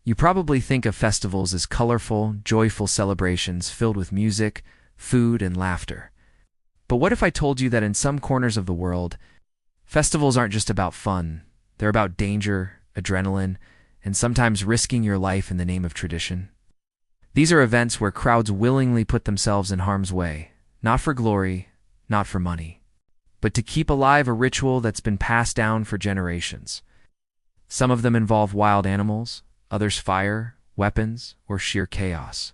You probably think of festivals as colorful, joyful celebrations filled with music, food, and laughter. But what if I told you that in some corners of the world, festivals aren't just about fun, they're about danger, adrenaline, and sometimes risking your life in the name of tradition? These are events where crowds willingly put themselves in harm's way, not for glory, not for money, but to keep alive a ritual that's been passed down for generations. Some of them involve wild animals, others fire, weapons, or sheer chaos.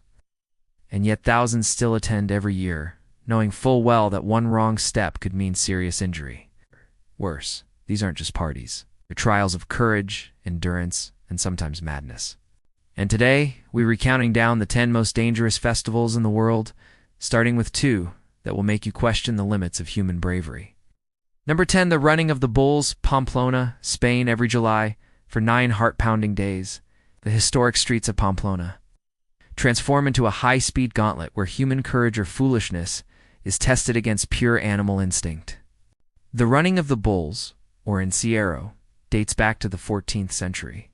And yet thousands still attend every year, knowing full well that one wrong step could mean serious injury. Worse, these aren't just parties. They're trials of courage, endurance, and sometimes madness. And today, we're recounting down the 10 most dangerous festivals in the world, starting with 2 that will make you question the limits of human bravery. Number 10, the running of the bulls, Pamplona, Spain, every July, for 9 heart-pounding days. The historic streets of Pamplona transform into a high-speed gauntlet where human courage or foolishness is tested against pure animal instinct. The running of the bulls, or encierro, dates back to the 14th century,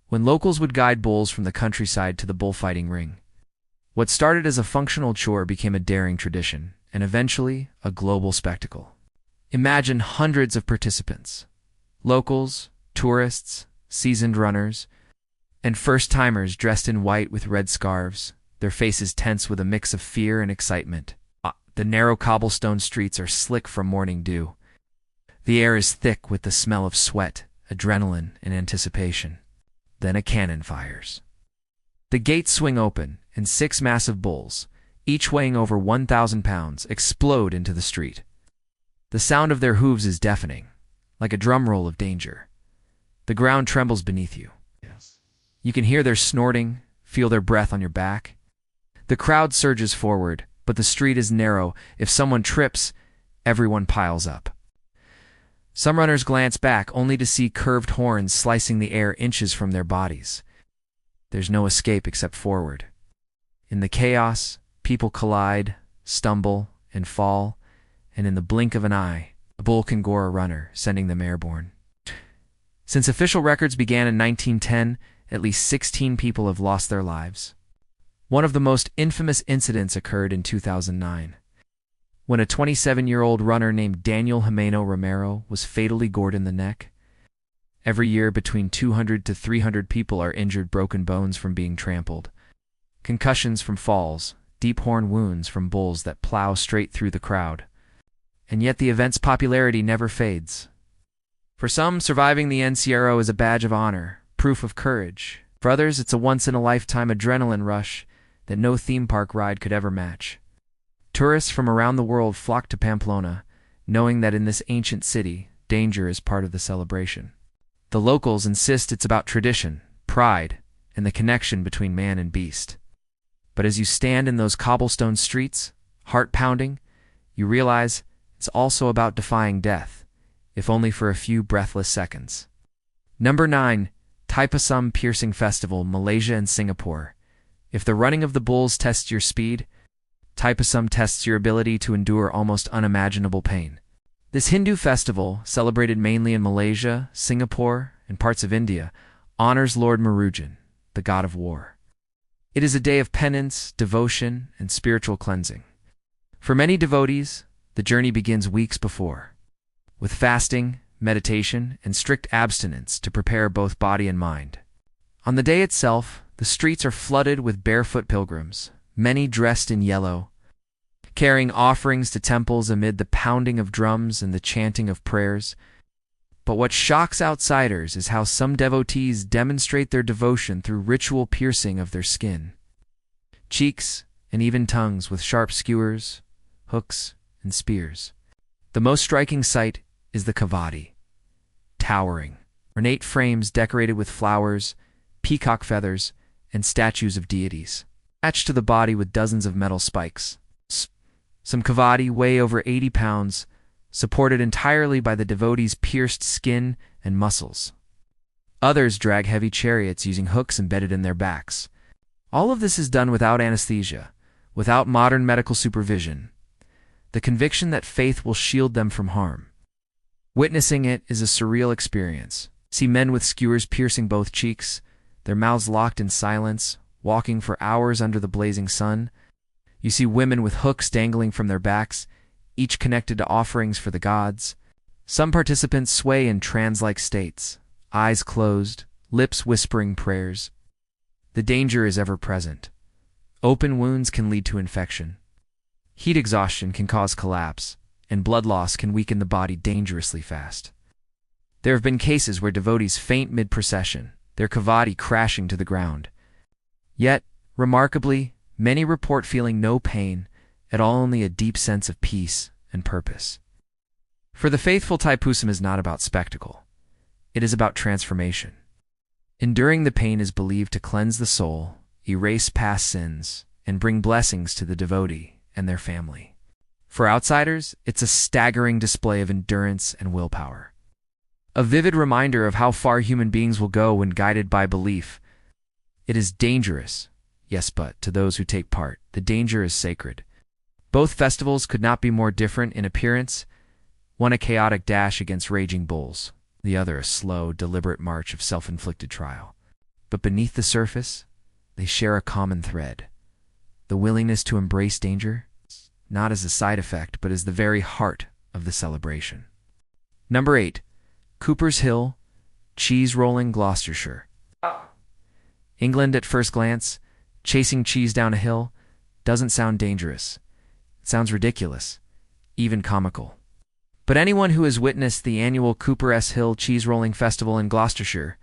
when locals would guide bulls from the countryside to the bullfighting ring. What started as a functional chore became a daring tradition, and eventually a global spectacle. Imagine hundreds of participants: locals, tourists, seasoned runners, and first-timers dressed in white with red scarves, their faces tense with a mix of fear and excitement. The narrow cobblestone streets are slick from morning dew. The air is thick with the smell of sweat, adrenaline, and anticipation. Then a cannon fires. The gates swing open, and 6 massive bulls, each weighing over 1,000 pounds, explode into the street. The sound of their hooves is deafening, like a drum roll of danger. The ground trembles beneath you. You can hear their snorting, feel their breath on your back. The crowd surges forward, but the street is narrow. If someone trips, everyone piles up. Some runners glance back only to see curved horns slicing the air inches from their bodies. There's no escape except forward. In the chaos, people collide, stumble, and fall, and in the blink of an eye, a bull can gore a runner, sending them airborne. Since official records began in 1910, at least 16 people have lost their lives. One of the most infamous incidents occurred in 2009, when a 27-year-old runner named Daniel Jimeno Romero was fatally gored in the neck. Every year, between 200 to 300 people are injured, broken bones from being trampled, concussions from falls, deep horn wounds from bulls that plow straight through the crowd. And yet the event's popularity never fades. For some, surviving the encierro is a badge of honor, proof of courage. For others, it's a once-in-a-lifetime adrenaline rush that no theme park ride could ever match. Tourists from around the world flock to Pamplona, knowing that in this ancient city, danger is part of the celebration. The locals insist it's about tradition, pride, and the connection between man and beast. But as you stand in those cobblestone streets, heart-pounding, you realize it's also about defying death, if only for a few breathless seconds. Number 9. Taipasum Piercing Festival, Malaysia and Singapore. If the running of the bulls tests your speed, Taipasum tests your ability to endure almost unimaginable pain. This Hindu festival, celebrated mainly in Malaysia, Singapore, and parts of India, honors Lord Murugan, the god of war. It is a day of penance, devotion, and spiritual cleansing. For many devotees, the journey begins weeks before, with fasting, meditation, and strict abstinence to prepare both body and mind. On the day itself, the streets are flooded with barefoot pilgrims, many dressed in yellow, carrying offerings to temples amid the pounding of drums and the chanting of prayers. But what shocks outsiders is how some devotees demonstrate their devotion through ritual piercing of their skin, cheeks, and even tongues with sharp skewers, hooks, and spears. The most striking sight is the kavadi, towering, ornate frames decorated with flowers, peacock feathers, and statues of deities, attached to the body with dozens of metal spikes. Some kavadi weigh over 80 pounds, supported entirely by the devotees' pierced skin and muscles. Others drag heavy chariots using hooks embedded in their backs. All of this is done without anesthesia, without modern medical supervision. The conviction that faith will shield them from harm. Witnessing it is a surreal experience. See men with skewers piercing both cheeks, their mouths locked in silence, walking for hours under the blazing sun. You see women with hooks dangling from their backs, each connected to offerings for the gods. Some participants sway in trance-like states, eyes closed, lips whispering prayers. The danger is ever present. Open wounds can lead to infection. Heat exhaustion can cause collapse, and blood loss can weaken the body dangerously fast. There have been cases where devotees faint mid-procession, their kavadi crashing to the ground. Yet, remarkably, many report feeling no pain, at all only a deep sense of peace and purpose. For the faithful, Thaipusam is not about spectacle. It is about transformation. Enduring the pain is believed to cleanse the soul, erase past sins, and bring blessings to the devotee and their family. For outsiders, it's a staggering display of endurance and willpower. A vivid reminder of how far human beings will go when guided by belief. It is dangerous, yes, but to those who take part, the danger is sacred. Both festivals could not be more different in appearance, one a chaotic dash against raging bulls, the other a slow, deliberate march of self-inflicted trial. But beneath the surface, they share a common thread: the willingness to embrace danger, not as a side effect, but as the very heart of the celebration. Number 8. Cooper's Hill, cheese rolling Gloucestershire. England at first glance, chasing cheese down a hill, doesn't sound dangerous. It sounds ridiculous, even comical. But anyone who has witnessed the annual Cooper's Hill Cheese Rolling Festival in Gloucestershire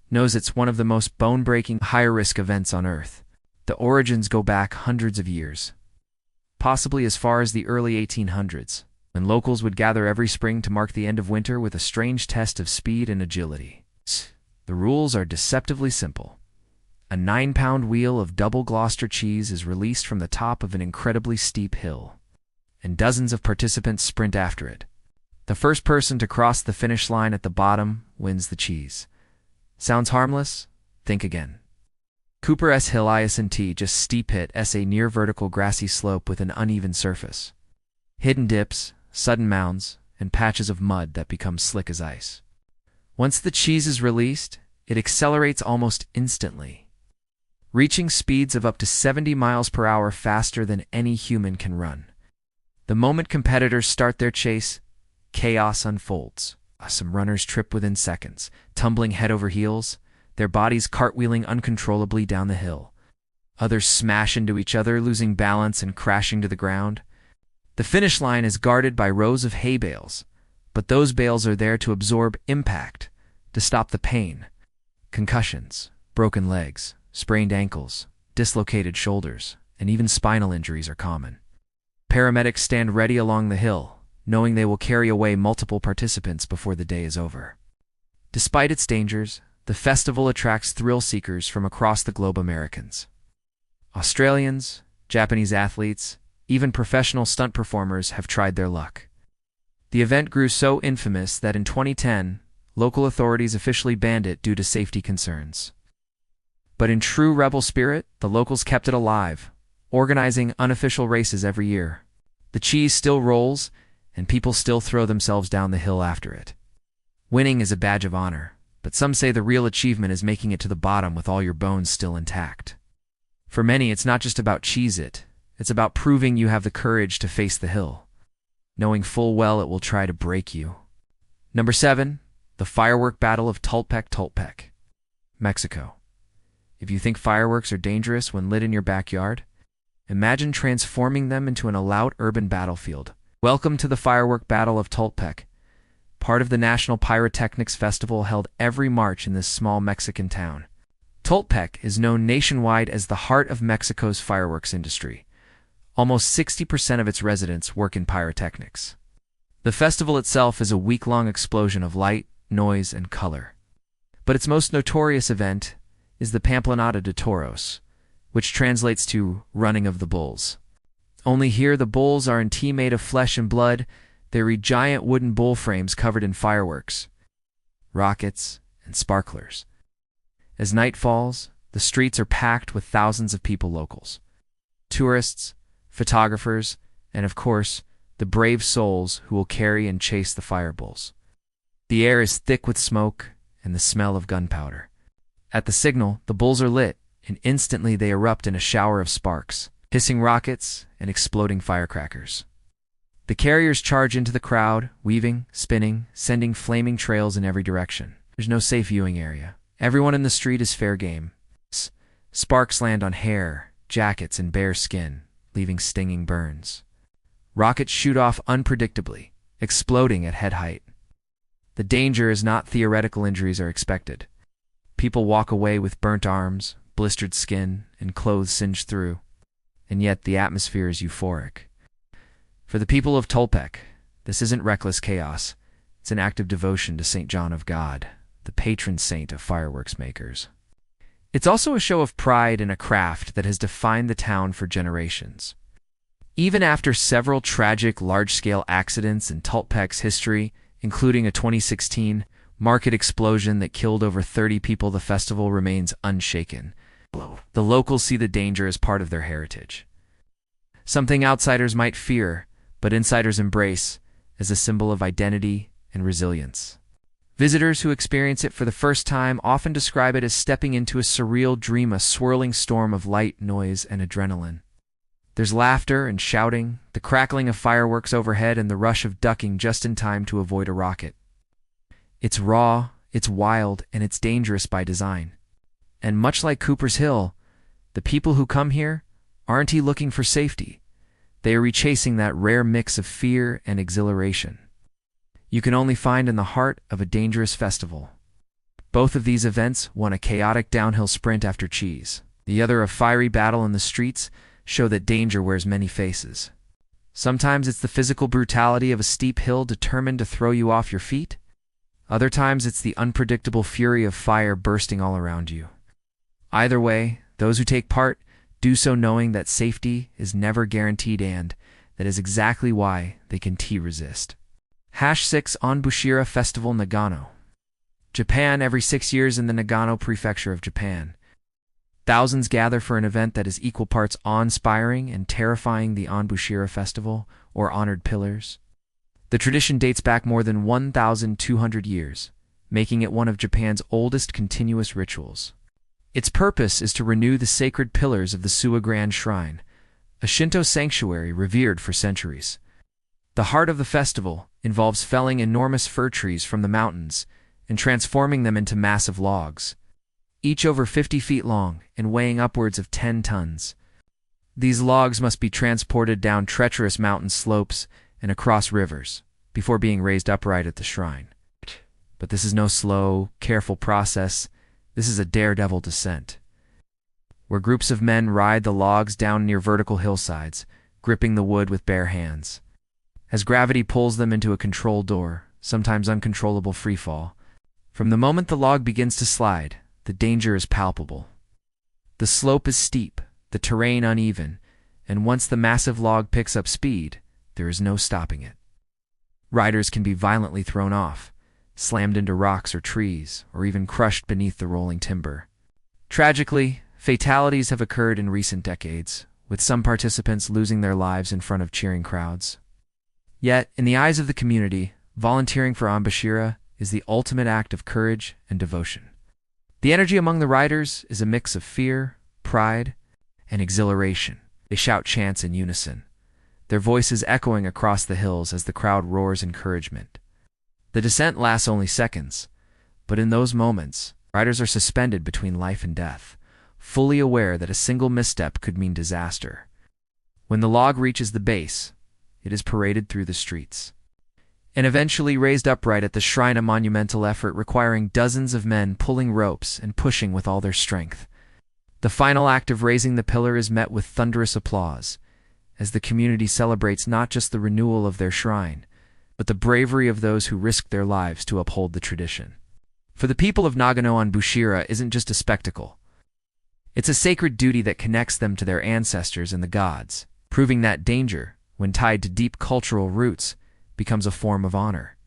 knows it's one of the most bone-breaking, high-risk events on Earth. The origins go back hundreds of years, possibly as far as the early 1800s, when locals would gather every spring to mark the end of winter with a strange test of speed and agility. The rules are deceptively simple. A 9-pound wheel of double Gloucester cheese is released from the top of an incredibly steep hill, and dozens of participants sprint after it. The first person to cross the finish line at the bottom wins the cheese. Sounds harmless? Think again. Cooper's Hill isn't just steep hit a near vertical grassy slope with an uneven surface. Hidden dips, sudden mounds, and patches of mud that become slick as ice. Once the cheese is released, it accelerates almost instantly, reaching speeds of up to 70 miles per hour faster than any human can run. The moment competitors start their chase, chaos unfolds. Some runners trip within seconds, tumbling head over heels, their bodies cartwheeling uncontrollably down the hill. Others smash into each other, losing balance and crashing to the ground. The finish line is guarded by rows of hay bales, but those bales are there to absorb impact, to stop the pain. Concussions, broken legs, sprained ankles, dislocated shoulders, and even spinal injuries are common. Paramedics stand ready along the hill, knowing they will carry away multiple participants before the day is over. Despite its dangers, the festival attracts thrill-seekers from across the globe. Americans, Australians, Japanese athletes, even professional stunt performers have tried their luck. The event grew so infamous that in 2010, local authorities officially banned it due to safety concerns. But in true rebel spirit, the locals kept it alive, organizing unofficial races every year. The cheese still rolls, and people still throw themselves down the hill after it. Winning is a badge of honor, but some say the real achievement is making it to the bottom with all your bones still intact. For many, it's not just about it's about proving you have the courage to face the hill, knowing full well it will try to break you. Number 7. The Firework Battle of Tultepec, Mexico. If you think fireworks are dangerous when lit in your backyard, imagine transforming them into an all-out urban battlefield. Welcome to the Firework Battle of Tultepec, part of the National Pyrotechnics Festival held every March in this small Mexican town. Tultepec is known nationwide as the heart of Mexico's fireworks industry. Almost 60% of its residents work in pyrotechnics. The festival itself is a week-long explosion of light, noise, and color. But its most notorious event is the Pamplona de Toros, which translates to running of the bulls. Only here the bulls aren't made of flesh and blood, they're giant wooden bull frames covered in fireworks, rockets, and sparklers. As night falls, the streets are packed with thousands of people, locals, tourists, photographers, and of course, the brave souls who will carry and chase the firebulls. The air is thick with smoke and the smell of gunpowder. At the signal, the bulls are lit, and instantly they erupt in a shower of sparks, hissing rockets and exploding firecrackers. The carriers charge into the crowd, weaving, spinning, sending flaming trails in every direction. There's no safe viewing area. Everyone in the street is fair game. Sparks land on hair, jackets, and bare skin, leaving stinging burns. Rockets shoot off unpredictably, exploding at head height. The danger is not theoretical injuries are expected. People walk away with burnt arms, blistered skin, and clothes singed through. And yet the atmosphere is euphoric. For the people of Tolpec, this isn't reckless chaos. It's an act of devotion to St. John of God, the patron saint of fireworks makers. It's also a show of pride in a craft that has defined the town for generations. Even after several tragic large-scale accidents in Tolpec's history, including a 2016 market explosion that killed over 30 people, the festival remains unshaken. The locals see the danger as part of their heritage. Something outsiders might fear, but insiders embrace as a symbol of identity and resilience. Visitors who experience it for the first time often describe it as stepping into a surreal dream, a swirling storm of light, noise, and adrenaline. There's laughter and shouting, the crackling of fireworks overhead, and the rush of ducking just in time to avoid a rocket. It's raw, it's wild, and it's dangerous by design. And much like Cooper's Hill, the people who come here aren't looking for safety. They are rechasing that rare mix of fear and exhilaration you can only find in the heart of a dangerous festival. Both of these events, one a chaotic downhill sprint after cheese, the other a fiery battle in the streets, show that danger wears many faces. Sometimes it's the physical brutality of a steep hill determined to throw you off your feet. Other times it's the unpredictable fury of fire bursting all around you. Either way, those who take part do so knowing that safety is never guaranteed, and that is exactly why they can resist. #6 Onbushira Festival Nagano. Japan. Every 6 years in the Nagano prefecture of Japan, thousands gather for an event that is equal parts awe-inspiring and terrifying, the Onbushira Festival, or Honored Pillars. The tradition dates back more than 1,200 years, making it one of Japan's oldest continuous rituals. Its purpose is to renew the sacred pillars of the Suwa Grand Shrine, a Shinto sanctuary revered for centuries. The heart of the festival involves felling enormous fir trees from the mountains and transforming them into massive logs, each over 50 feet long and weighing upwards of 10 tons. These logs must be transported down treacherous mountain slopes and across rivers before being raised upright at the shrine. But this is no slow, careful process. This is a daredevil descent, where groups of men ride the logs down near vertical hillsides, gripping the wood with bare hands. As gravity pulls them into a controlled door, sometimes uncontrollable freefall, from the moment the log begins to slide, the danger is palpable. The slope is steep, the terrain uneven, and once the massive log picks up speed, there is no stopping it. Riders can be violently thrown off, slammed into rocks or trees, or even crushed beneath the rolling timber. Tragically, fatalities have occurred in recent decades, with some participants losing their lives in front of cheering crowds. Yet, in the eyes of the community, volunteering for Onbushira is the ultimate act of courage and devotion. The energy among the riders is a mix of fear, pride, and exhilaration. They shout chants in unison, their voices echoing across the hills as the crowd roars encouragement. The descent lasts only seconds, but in those moments, riders are suspended between life and death, fully aware that a single misstep could mean disaster. When the log reaches the base, it is paraded through the streets, and eventually raised upright at the shrine, a monumental effort requiring dozens of men pulling ropes and pushing with all their strength. The final act of raising the pillar is met with thunderous applause, as the community celebrates not just the renewal of their shrine, but the bravery of those who risked their lives to uphold the tradition. For the people of Nagano, Onbushira isn't just a spectacle. It's a sacred duty that connects them to their ancestors and the gods, proving that danger, when tied to deep cultural roots, becomes a form of honor.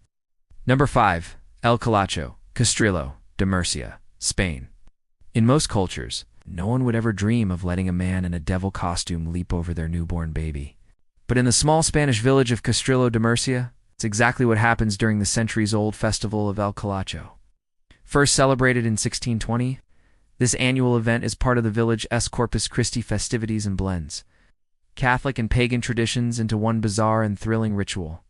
#5. El Calcio, Castrillo de Murcia, Spain. In most cultures, no one would ever dream of letting a man in a devil costume leap over their newborn baby. But in the small Spanish village of Castrillo de Murcia, it's exactly what happens during the centuries-old festival of El Calcio. First celebrated in 1620, This annual event is part of the village's Corpus Christi festivities and blends Catholic and pagan traditions into one bizarre and thrilling ritual.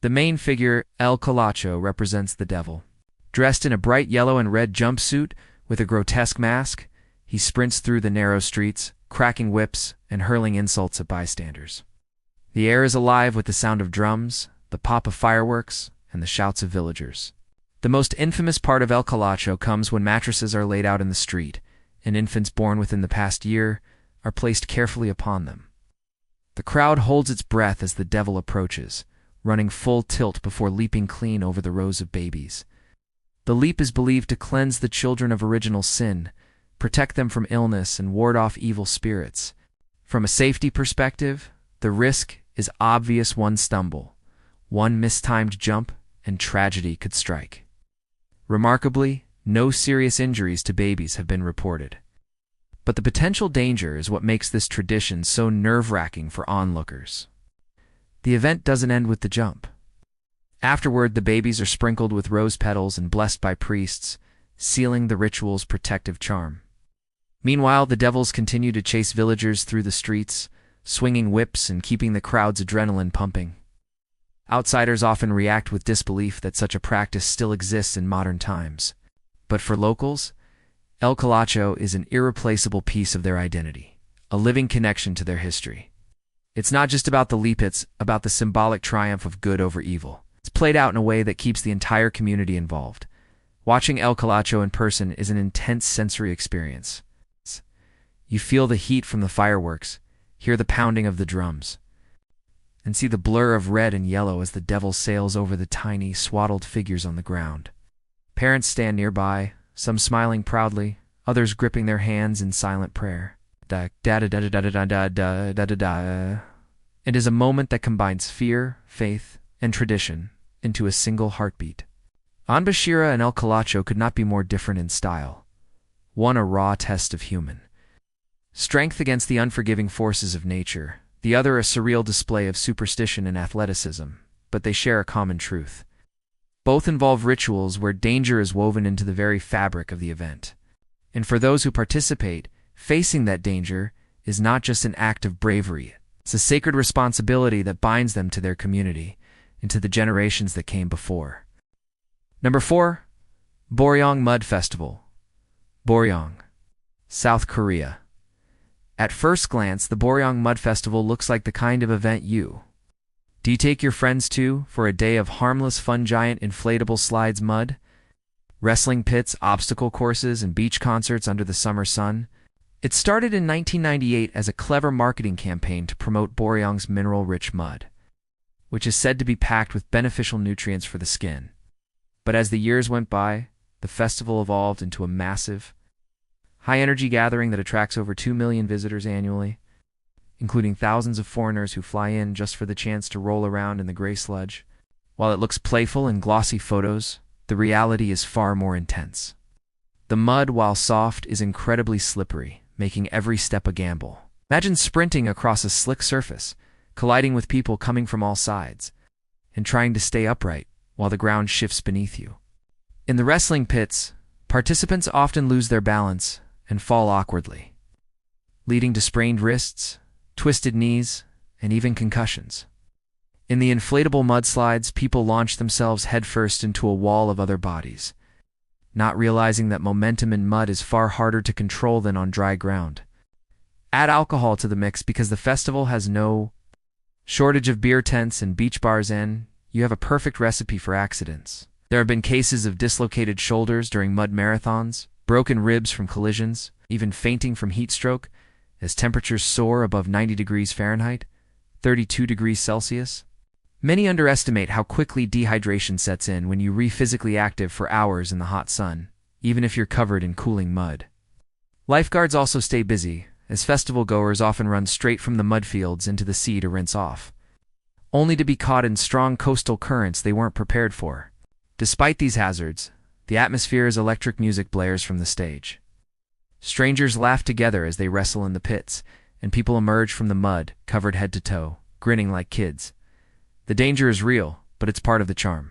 The main figure, El Calcio, represents the devil. Dressed in a bright yellow and red jumpsuit with a grotesque mask, he sprints through the narrow streets, cracking whips and hurling insults at bystanders. The air is alive with the sound of drums, the pop of fireworks, and the shouts of villagers. The most infamous part of El Calcio comes when mattresses are laid out in the street, and infants born within the past year are placed carefully upon them. The crowd holds its breath as the devil approaches, running full tilt before leaping clean over the rows of babies. The leap is believed to cleanse the children of original sin, protect them from illness, and ward off evil spirits. From a safety perspective, the risk is obvious: one stumble, one mistimed jump, and tragedy could strike. Remarkably, no serious injuries to babies have been reported. But the potential danger is what makes this tradition so nerve-wracking for onlookers. The event doesn't end with the jump. Afterward, the babies are sprinkled with rose petals and blessed by priests, sealing the ritual's protective charm. Meanwhile, the devils continue to chase villagers through the streets, swinging whips and keeping the crowd's adrenaline pumping. Outsiders often react with disbelief that such a practice still exists in modern times. But for locals, El Calcio is an irreplaceable piece of their identity, a living connection to their history. It's not just about the leap, it's about the symbolic triumph of good over evil. It's played out in a way that keeps the entire community involved. Watching El Calcio in person is an intense sensory experience. You feel the heat from the fireworks, hear the pounding of the drums, and see the blur of red and yellow as the devil sails over the tiny, swaddled figures on the ground. Parents stand nearby, some smiling proudly, others gripping their hands in silent prayer. It is a moment that combines fear, faith, and tradition into a single heartbeat. Anbashira and El Calcio could not be more different in style. One a raw test of human strength against the unforgiving forces of nature, the other a surreal display of superstition and athleticism, but they share a common truth. Both involve rituals where danger is woven into the very fabric of the event. And for those who participate, facing that danger is not just an act of bravery, it's a sacred responsibility that binds them to their community and to the generations that came before. Number 4. Boryong Mud Festival. Boryong, South Korea. At first glance, the Boryong Mud Festival looks like the kind of event Do you take your friends to for a day of harmless fun? Giant inflatable slides, mud, wrestling pits, obstacle courses, and beach concerts under the summer sun? It started in 1998 as a clever marketing campaign to promote Boryong's mineral-rich mud, which is said to be packed with beneficial nutrients for the skin. But as the years went by, the festival evolved into a massive, high-energy gathering that attracts over 2 million visitors annually, including thousands of foreigners who fly in just for the chance to roll around in the gray sludge. While it looks playful in glossy photos, the reality is far more intense. The mud, while soft, is incredibly slippery, making every step a gamble. Imagine sprinting across a slick surface, colliding with people coming from all sides, and trying to stay upright while the ground shifts beneath you. In the wrestling pits, participants often lose their balance and fall awkwardly, leading to sprained wrists, twisted knees, and even concussions. In the inflatable mudslides, people launch themselves headfirst into a wall of other bodies, not realizing that momentum in mud is far harder to control than on dry ground. Add alcohol to the mix because the festival has no shortage of beer tents and beach bars, and you have a perfect recipe for accidents. There have been cases of dislocated shoulders during mud marathons, broken ribs from collisions, even fainting from heat stroke, as temperatures soar above 90 degrees Fahrenheit, 32 degrees Celsius. Many underestimate how quickly dehydration sets in when you are physically active for hours in the hot sun, even if you're covered in cooling mud. Lifeguards also stay busy, as festival goers often run straight from the mud fields into the sea to rinse off, only to be caught in strong coastal currents they weren't prepared for. Despite these hazards, the atmosphere is electric music blares from the stage. Strangers laugh together as they wrestle in the pits, and people emerge from the mud, covered head to toe, grinning like kids. The danger is real, but it's part of the charm.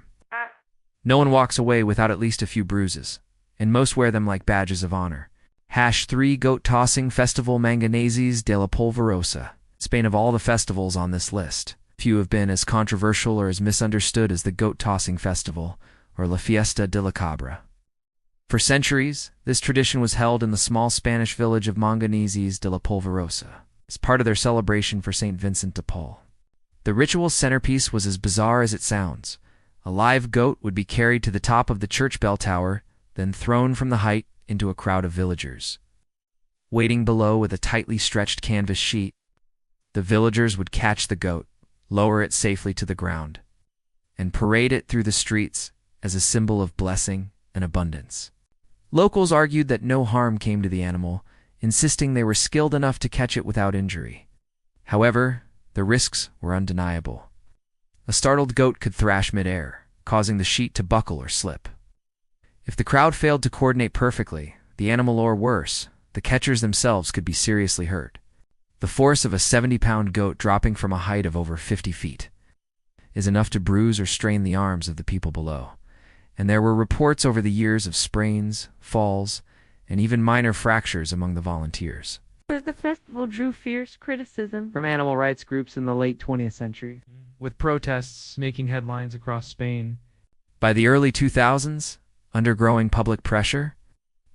No one walks away without at least a few bruises, and most wear them like badges of honor. #3 Goat Tossing Festival Manganeses de la Polverosa. Spain. Of all the festivals on this list, few have been as controversial or as misunderstood as the Goat Tossing Festival, or La Fiesta de la Cabra. For centuries, this tradition was held in the small Spanish village of Manganeses de la Polverosa, as part of their celebration for St. Vincent de Paul. The ritual's centerpiece was as bizarre as it sounds. A live goat would be carried to the top of the church bell tower, then thrown from the height into a crowd of villagers. Waiting below with a tightly stretched canvas sheet, the villagers would catch the goat, lower it safely to the ground, and parade it through the streets as a symbol of blessing and abundance. Locals argued that no harm came to the animal, insisting they were skilled enough to catch it without injury. However, the risks were undeniable. A startled goat could thrash mid-air, causing the sheet to buckle or slip. If the crowd failed to coordinate perfectly, the animal, or worse, the catchers themselves, could be seriously hurt. The force of a 70-pound goat dropping from a height of over 50 feet is enough to bruise or strain the arms of the people below. And there were reports over the years of sprains, falls, and even minor fractures among the volunteers. But the festival drew fierce criticism from animal rights groups in the late 20th century, with protests making headlines across Spain. By the early 2000s, under growing public pressure,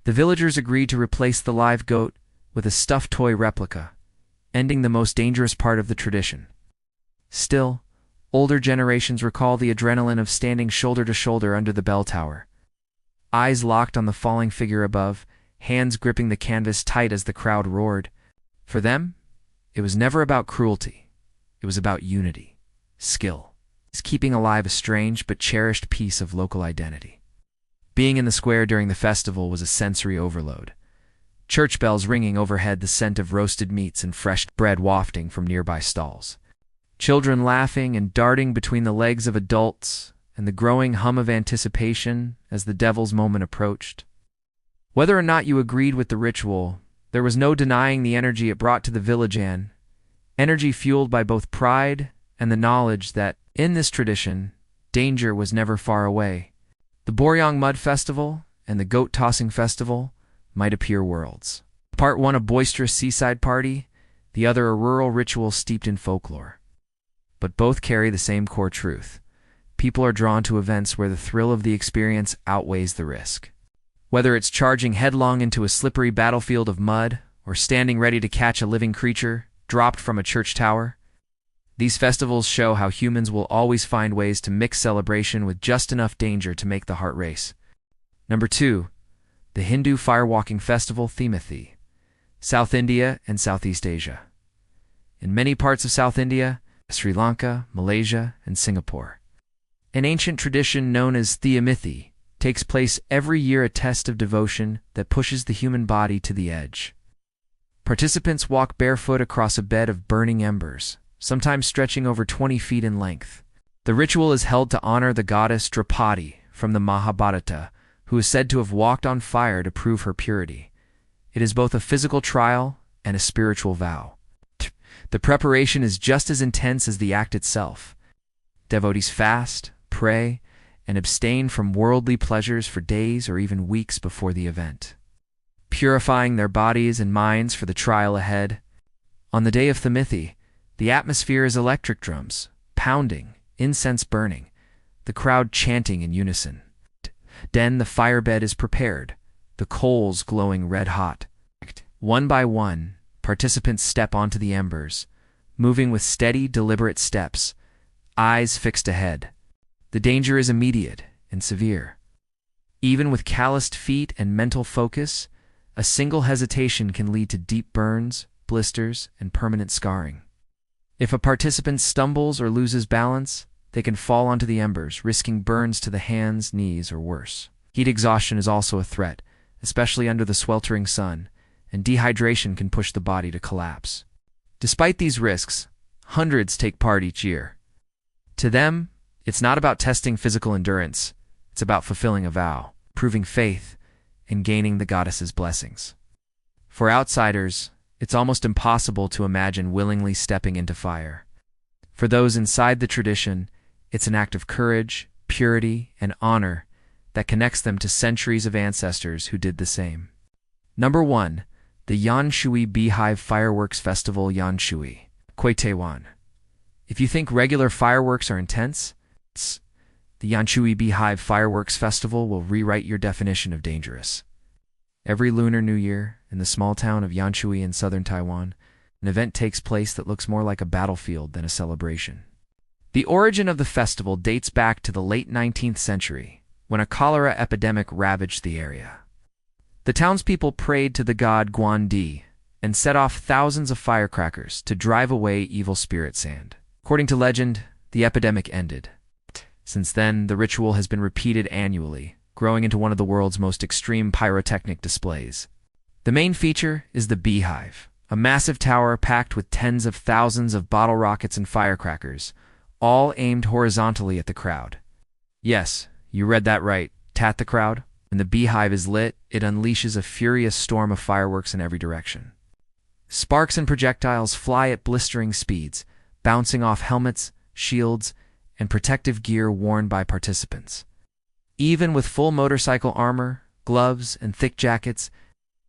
the villagers agreed to replace the live goat with a stuffed toy replica, ending the most dangerous part of the tradition. Still, older generations recall the adrenaline of standing shoulder to shoulder under the bell tower, eyes locked on the falling figure above, hands gripping the canvas tight as the crowd roared. For them, it was never about cruelty. It was about unity, skill, keeping alive a strange but cherished piece of local identity. Being in the square during the festival was a sensory overload. Church bells ringing overhead, the scent of roasted meats and fresh bread wafting from nearby stalls. Children laughing and darting between the legs of adults, and the growing hum of anticipation as the devil's moment approached. Whether or not you agreed with the ritual, there was no denying the energy it brought to the village, energy fueled by both pride and the knowledge that, in this tradition, danger was never far away. The Boryong Mud Festival and the Goat Tossing Festival might appear worlds. Part one a boisterous seaside party, the other a rural ritual steeped in folklore. But both carry the same core truth. People are drawn to events where the thrill of the experience outweighs the risk. Whether it's charging headlong into a slippery battlefield of mud or standing ready to catch a living creature dropped from a church tower, these festivals show how humans will always find ways to mix celebration with just enough danger to make the heart race. Number 2. The Hindu Firewalking Festival, Themathi, South India and Southeast Asia. In many parts of South India, Sri Lanka, Malaysia, and Singapore, an ancient tradition known as Themathi takes place every year, a test of devotion that pushes the human body to the edge. Participants walk barefoot across a bed of burning embers, sometimes stretching over 20 feet in length. The ritual is held to honor the goddess Draupadi from the Mahabharata, who is said to have walked on fire to prove her purity. It is both a physical trial and a spiritual vow. The preparation is just as intense as the act itself. Devotees fast, pray, and abstain from worldly pleasures for days or even weeks before the event, purifying their bodies and minds for the trial ahead. On the day of Themathi, the atmosphere is electric drums, pounding, incense burning, the crowd chanting in unison. Then the firebed is prepared, the coals glowing red-hot. One by one, participants step onto the embers, moving with steady, deliberate steps, eyes fixed ahead. The danger is immediate and severe. Even with calloused feet and mental focus, a single hesitation can lead to deep burns, blisters, and permanent scarring. If a participant stumbles or loses balance, they can fall onto the embers, risking burns to the hands, knees, or worse. Heat exhaustion is also a threat, especially under the sweltering sun, and dehydration can push the body to collapse. Despite these risks, hundreds take part each year. To them, it's not about testing physical endurance, it's about fulfilling a vow, proving faith, and gaining the goddess's blessings. For outsiders, it's almost impossible to imagine willingly stepping into fire. For those inside the tradition, it's an act of courage, purity, and honor that connects them to centuries of ancestors who did the same. Number 1. The Yanshui Beehive Fireworks Festival Yanshui, Taiwan. If you think regular fireworks are intense, the Yanshui Beehive Fireworks Festival will rewrite your definition of dangerous. Every Lunar New Year, in the small town of Yanshui in southern Taiwan, an event takes place that looks more like a battlefield than a celebration. The origin of the festival dates back to the late 19th century, when a cholera epidemic ravaged the area. The townspeople prayed to the god Guandi and set off thousands of firecrackers to drive away evil spirit sand. According to legend, the epidemic ended. Since then, the ritual has been repeated annually, growing into one of the world's most extreme pyrotechnic displays. The main feature is the Beehive, a massive tower packed with tens of thousands of bottle rockets and firecrackers, all aimed horizontally at the crowd. Yes, you read that right, the crowd. When the Beehive is lit, it unleashes a furious storm of fireworks in every direction. Sparks and projectiles fly at blistering speeds, bouncing off helmets, shields, and protective gear worn by participants. Even with full motorcycle armor, gloves, and thick jackets,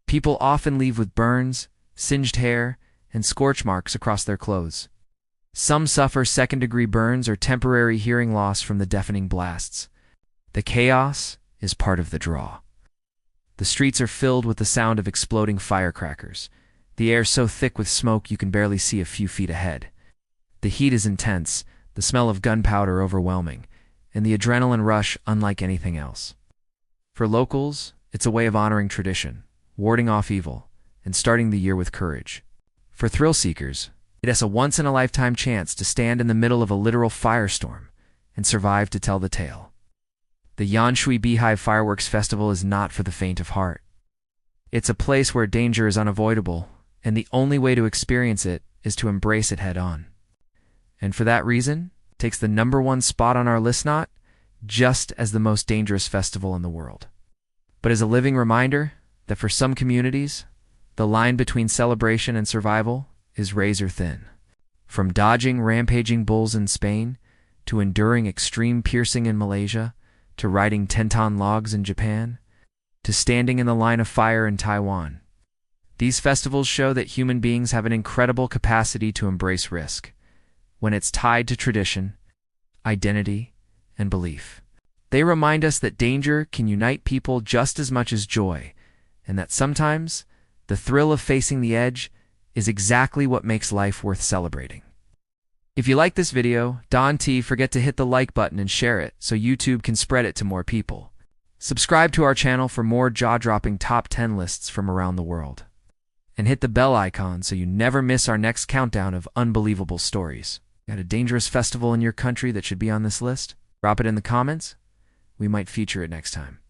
people often leave with burns, singed hair, and scorch marks across their clothes. Some suffer second-degree burns or temporary hearing loss from the deafening blasts. The chaos is part of the draw. The streets are filled with the sound of exploding firecrackers, the air so thick with smoke you can barely see a few feet ahead. The heat is intense, the smell of gunpowder overwhelming, and the adrenaline rush unlike anything else. For locals, it's a way of honoring tradition, warding off evil, and starting the year with courage. For thrill seekers, it is a once-in-a-lifetime chance to stand in the middle of a literal firestorm and survive to tell the tale. The Yanshui Beehive Fireworks Festival is not for the faint of heart. It's a place where danger is unavoidable, and the only way to experience it is to embrace it head-on. And for that reason, it takes the #1 spot on our list, not just as the most dangerous festival in the world, but as a living reminder that for some communities, the line between celebration and survival is razor thin. From dodging rampaging bulls in Spain, to enduring extreme piercing in Malaysia, to riding tenton logs in Japan, to standing in the line of fire in Taiwan. These festivals show that human beings have an incredible capacity to embrace risk, when it's tied to tradition, identity, and belief. They remind us that danger can unite people just as much as joy, and that sometimes the thrill of facing the edge is exactly what makes life worth celebrating. If you like this video, don't forget to hit the like button and share it so YouTube can spread it to more people. Subscribe to our channel for more jaw-dropping top 10 lists from around the world. And hit the bell icon so you never miss our next countdown of unbelievable stories. Got a dangerous festival in your country that should be on this list? Drop it in the comments. We might feature it next time.